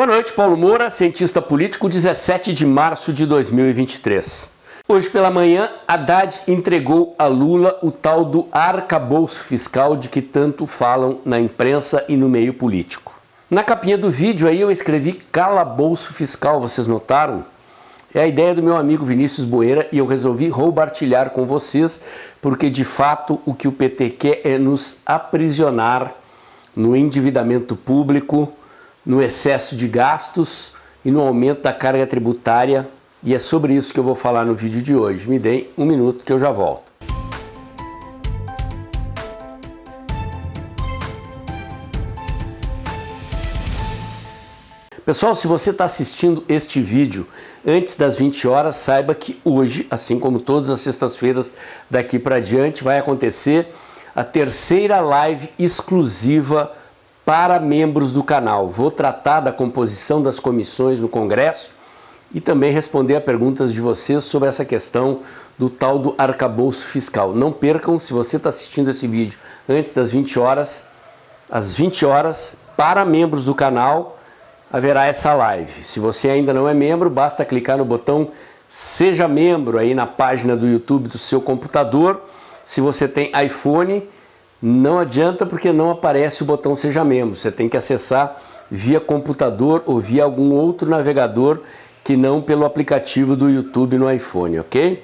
Boa noite, Paulo Moura, cientista político, 17 de março de 2023. Hoje pela manhã, Haddad entregou a Lula o tal do arcabouço fiscal de que tanto falam na imprensa e no meio político. Na capinha do vídeo aí eu escrevi calabouço fiscal, vocês notaram? É a ideia do meu amigo Vinícius Boeira e eu resolvi roubartilhar com vocês, porque de fato o que o PT quer é nos aprisionar no endividamento público, no excesso de gastos e no aumento da carga tributária, e é sobre isso que eu vou falar no vídeo de hoje. Me deem um minuto que eu já volto. Pessoal, se você está assistindo este vídeo antes das 20 horas, saiba que hoje, assim como todas as sextas-feiras daqui para diante, vai acontecer a terceira live exclusiva para membros do canal. Vou tratar da composição das comissões no Congresso e também responder a perguntas de vocês sobre essa questão do tal do arcabouço fiscal. Não percam, se você está assistindo esse vídeo antes das 20 horas, às 20 horas, para membros do canal, haverá essa live. Se você ainda não é membro, basta clicar no botão Seja Membro aí na página do YouTube do seu computador. Se você tem iPhone, não adianta porque não aparece o botão Seja Membro. Você tem que acessar via computador ou via algum outro navegador que não pelo aplicativo do YouTube no iPhone, ok?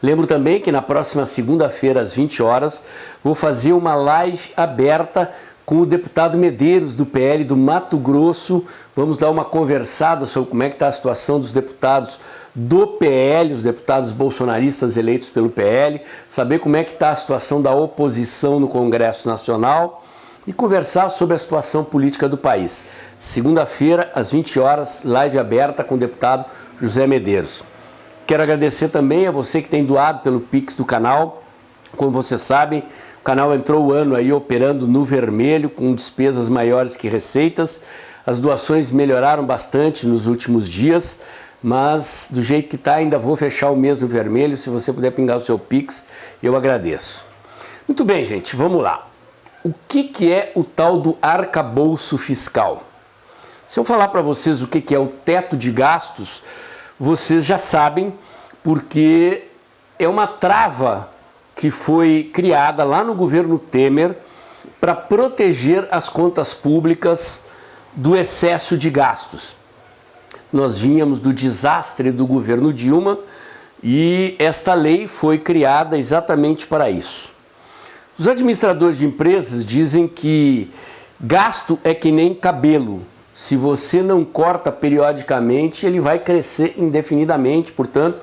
Lembro também que na próxima segunda-feira, às 20 horas, vou fazer uma live aberta com o deputado Medeiros, do PL do Mato Grosso. Vamos dar uma conversada sobre como é que está a situação dos deputados do PL, os deputados bolsonaristas eleitos pelo PL, saber como é que está a situação da oposição no Congresso Nacional e conversar sobre a situação política do país. Segunda-feira, às 20 horas, live aberta com o deputado José Medeiros. Quero agradecer também a você que tem doado pelo Pix do canal. Como vocês sabem, o canal entrou o ano aí operando no vermelho, com despesas maiores que receitas. As doações melhoraram bastante nos últimos dias, mas do jeito que está ainda vou fechar o mês no vermelho. Se você puder pingar o seu Pix, eu agradeço. Muito bem, gente, vamos lá. O que é o tal do arcabouço fiscal? Se eu falar para vocês o que é o teto de gastos, vocês já sabem, porque é uma trava que foi criada lá no governo Temer para proteger as contas públicas do excesso de gastos. Nós vínhamos do desastre do governo Dilma e esta lei foi criada exatamente para isso. Os administradores de empresas dizem que gasto é que nem cabelo. Se você não corta periodicamente, ele vai crescer indefinidamente. Portanto,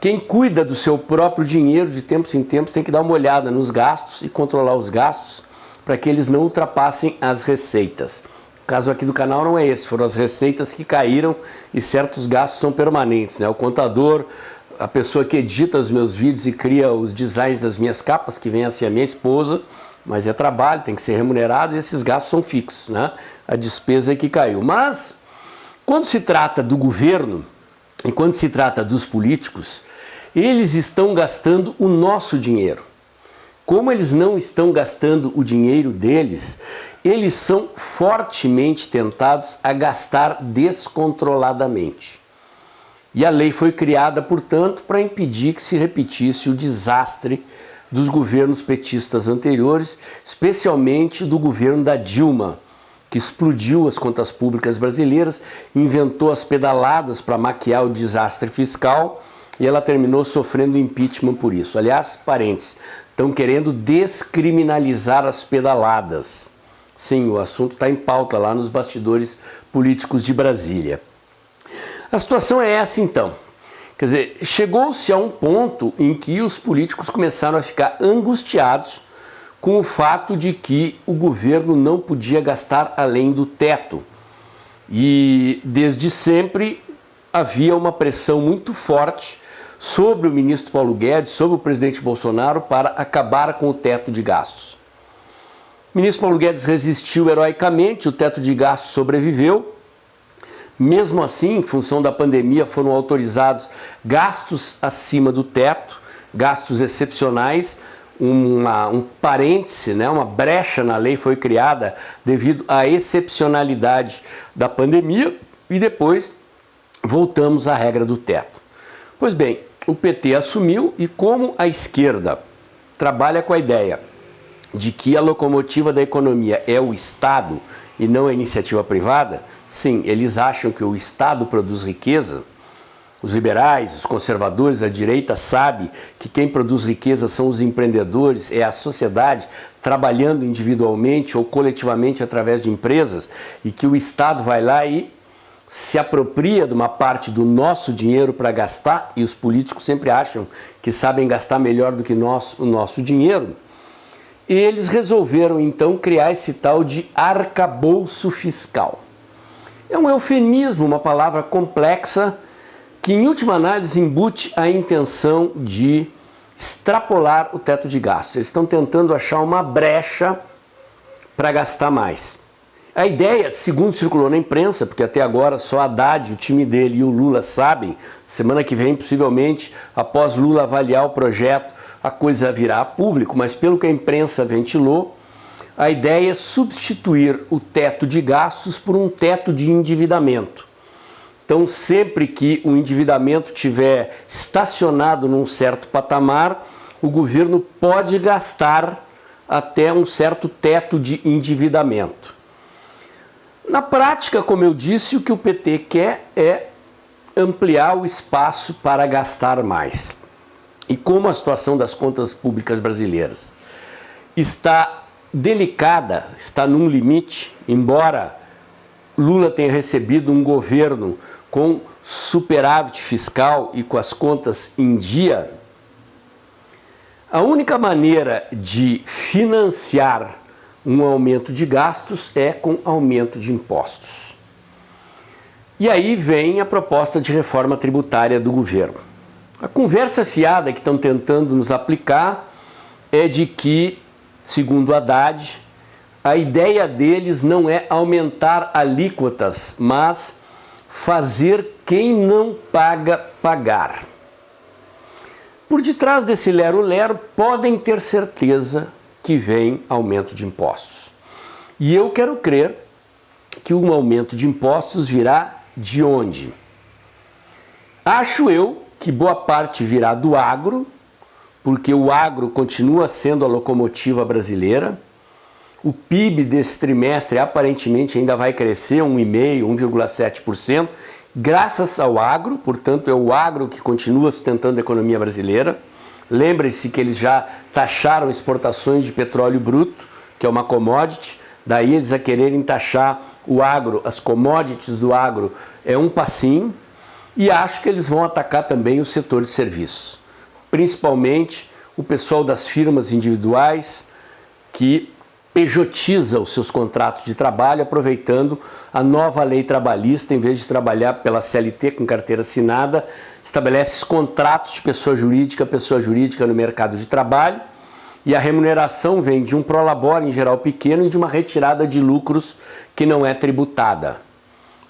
quem cuida do seu próprio dinheiro de tempos em tempos tem que dar uma olhada nos gastos e controlar os gastos para que eles não ultrapassem as receitas. O caso aqui do canal não é esse, foram as receitas que caíram e certos gastos são permanentes, né? O contador, a pessoa que edita os meus vídeos e cria os designs das minhas capas, que vem a ser a minha esposa, mas é trabalho, tem que ser remunerado e esses gastos são fixos, né? A despesa é que caiu. Mas quando se trata do governo e quando se trata dos políticos, eles estão gastando o nosso dinheiro. Como eles não estão gastando o dinheiro deles, eles são fortemente tentados a gastar descontroladamente. E a lei foi criada, portanto, para impedir que se repetisse o desastre dos governos petistas anteriores, especialmente do governo da Dilma, que explodiu as contas públicas brasileiras, inventou as pedaladas para maquiar o desastre fiscal e ela terminou sofrendo impeachment por isso. Aliás, parênteses, estão querendo descriminalizar as pedaladas. Sim, o assunto está em pauta lá nos bastidores políticos de Brasília. A situação é essa então. Quer dizer, chegou-se a um ponto em que os políticos começaram a ficar angustiados com o fato de que o governo não podia gastar além do teto. E desde sempre havia uma pressão muito forte sobre o ministro Paulo Guedes, sobre o presidente Bolsonaro, para acabar com o teto de gastos. O ministro Paulo Guedes resistiu heroicamente, o teto de gastos sobreviveu. Mesmo assim, em função da pandemia, foram autorizados gastos acima do teto, gastos excepcionais, um parêntese, né, uma brecha na lei foi criada devido à excepcionalidade da pandemia e depois voltamos à regra do teto. Pois bem, o PT assumiu e como a esquerda trabalha com a ideia de que a locomotiva da economia é o Estado e não a iniciativa privada, sim, eles acham que o Estado produz riqueza. Os liberais, os conservadores, a direita sabe que quem produz riqueza são os empreendedores, é a sociedade trabalhando individualmente ou coletivamente através de empresas e que o Estado vai lá e se apropria de uma parte do nosso dinheiro para gastar e os políticos sempre acham que sabem gastar melhor do que o nosso dinheiro. Eles resolveram então criar esse tal de arcabouço fiscal. É um eufemismo, uma palavra complexa que em última análise embute a intenção de extrapolar o teto de gastos. Eles estão tentando achar uma brecha para gastar mais. A ideia, segundo circulou na imprensa, porque até agora só Haddad, o time dele e o Lula sabem, semana que vem, possivelmente, após Lula avaliar o projeto, a coisa virá a público, mas pelo que a imprensa ventilou, a ideia é substituir o teto de gastos por um teto de endividamento. Então, sempre que o endividamento estiver estacionado num certo patamar, o governo pode gastar até um certo teto de endividamento. Na prática, como eu disse, o que o PT quer é ampliar o espaço para gastar mais. E como a situação das contas públicas brasileiras está delicada, está num limite, embora Lula tenha recebido um governo com superávit fiscal e com as contas em dia, a única maneira de financiar um aumento de gastos é com aumento de impostos. E aí vem a proposta de reforma tributária do governo. A conversa fiada que estão tentando nos aplicar é de que, segundo Haddad, a ideia deles não é aumentar alíquotas, mas fazer quem não paga pagar. Por detrás desse lero-lero, podem ter certeza que vem aumento de impostos. E eu quero crer que um aumento de impostos virá de onde? Acho eu que boa parte virá do agro, porque o agro continua sendo a locomotiva brasileira. O PIB desse trimestre aparentemente ainda vai crescer 1,5%, 1,7%, graças ao agro, portanto é o agro que continua sustentando a economia brasileira. Lembre-se que eles já taxaram exportações de petróleo bruto, que é uma commodity, daí eles a quererem taxar o agro, as commodities do agro, é um passinho, e acho que eles vão atacar também o setor de serviços, principalmente o pessoal das firmas individuais que pejotiza os seus contratos de trabalho, aproveitando a nova lei trabalhista, em vez de trabalhar pela CLT com carteira assinada, estabelece contratos de pessoa jurídica no mercado de trabalho, e a remuneração vem de um prolabore, em geral pequeno, e de uma retirada de lucros que não é tributada.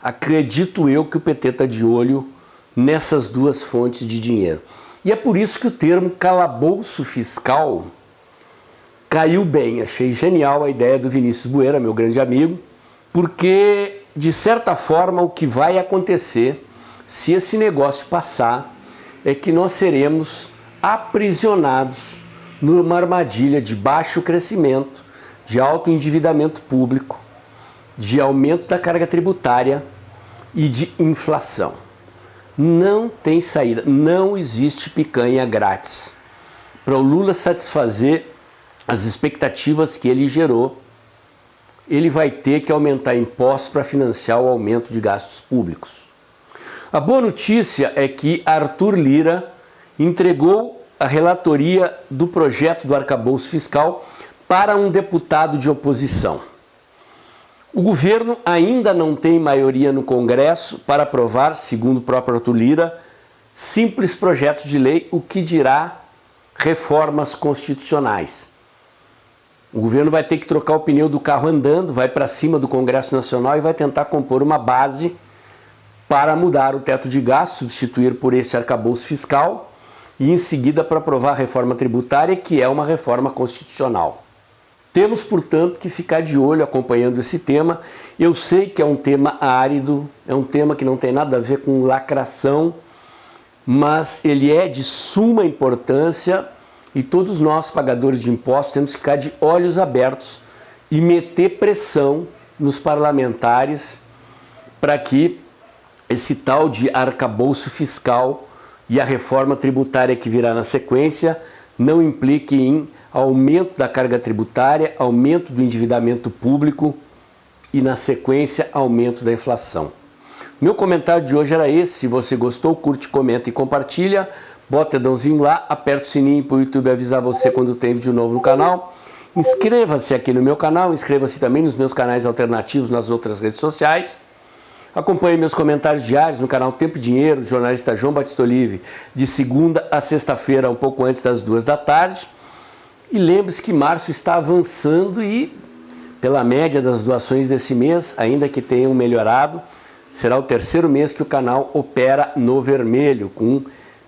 Acredito eu que o PT está de olho nessas duas fontes de dinheiro. E é por isso que o termo calabouço fiscal caiu bem. Achei genial a ideia do Vinícius Bueira, meu grande amigo, porque, de certa forma, o que vai acontecer se esse negócio passar é que nós seremos aprisionados numa armadilha de baixo crescimento, de alto endividamento público, de aumento da carga tributária e de inflação. Não tem saída, não existe picanha grátis. Para o Lula satisfazer as expectativas que ele gerou, ele vai ter que aumentar impostos para financiar o aumento de gastos públicos. A boa notícia é que Arthur Lira entregou a relatoria do projeto do arcabouço fiscal para um deputado de oposição. O governo ainda não tem maioria no Congresso para aprovar, segundo o próprio Arthur Lira, simples projetos de lei, o que dirá reformas constitucionais. O governo vai ter que trocar o pneu do carro andando, vai para cima do Congresso Nacional e vai tentar compor uma base para mudar o teto de gastos, substituir por esse arcabouço fiscal, e em seguida para aprovar a reforma tributária, que é uma reforma constitucional. Temos, portanto, que ficar de olho acompanhando esse tema. Eu sei que é um tema árido, é um tema que não tem nada a ver com lacração, mas ele é de suma importância e todos nós, pagadores de impostos, temos que ficar de olhos abertos e meter pressão nos parlamentares para que esse tal de arcabouço fiscal e a reforma tributária que virá na sequência não implique em aumento da carga tributária, aumento do endividamento público e, na sequência, aumento da inflação. Meu comentário de hoje era esse. Se você gostou, curte, comenta e compartilha. Bota o dedãozinho lá, aperta o sininho para o YouTube avisar você quando tem vídeo novo no canal. Inscreva-se aqui no meu canal, inscreva-se também nos meus canais alternativos nas outras redes sociais. Acompanhe meus comentários diários no canal Tempo e Dinheiro, do jornalista João Batista Olive, de segunda a sexta-feira, um pouco antes das 2 da tarde. E lembre-se que março está avançando e, pela média das doações desse mês, ainda que tenham melhorado, será o terceiro mês que o canal opera no vermelho, com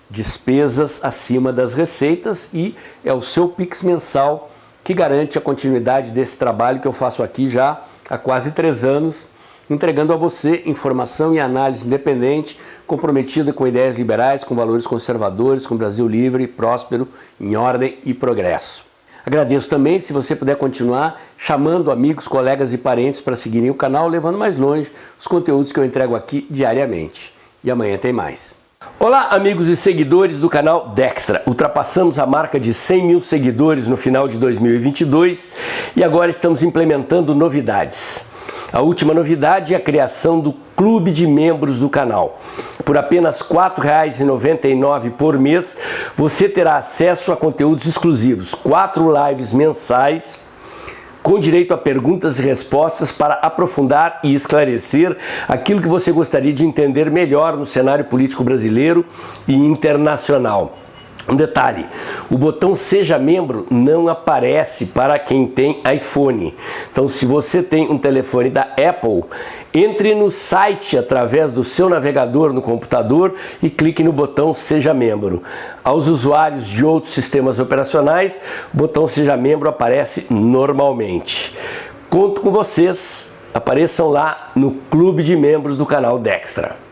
despesas acima das receitas, e é o seu Pix mensal que garante a continuidade desse trabalho que eu faço aqui já há quase 3 anos, entregando a você informação e análise independente, comprometida com ideias liberais, com valores conservadores, com o Brasil livre, próspero, em ordem e progresso. Agradeço também se você puder continuar chamando amigos, colegas e parentes para seguirem o canal, levando mais longe os conteúdos que eu entrego aqui diariamente. E amanhã tem mais. Olá, amigos e seguidores do canal Dextra. Ultrapassamos a marca de 100 mil seguidores no final de 2022 e agora estamos implementando novidades. A última novidade é a criação do clube de membros do canal. Por apenas R$ 4,99 por mês, você terá acesso a conteúdos exclusivos, 4 lives mensais, com direito a perguntas e respostas para aprofundar e esclarecer aquilo que você gostaria de entender melhor no cenário político brasileiro e internacional. Um detalhe, o botão Seja Membro não aparece para quem tem iPhone. Então, se você tem um telefone da Apple, entre no site através do seu navegador no computador e clique no botão Seja Membro. Aos usuários de outros sistemas operacionais, o botão Seja Membro aparece normalmente. Conto com vocês, apareçam lá no Clube de Membros do canal Dextra.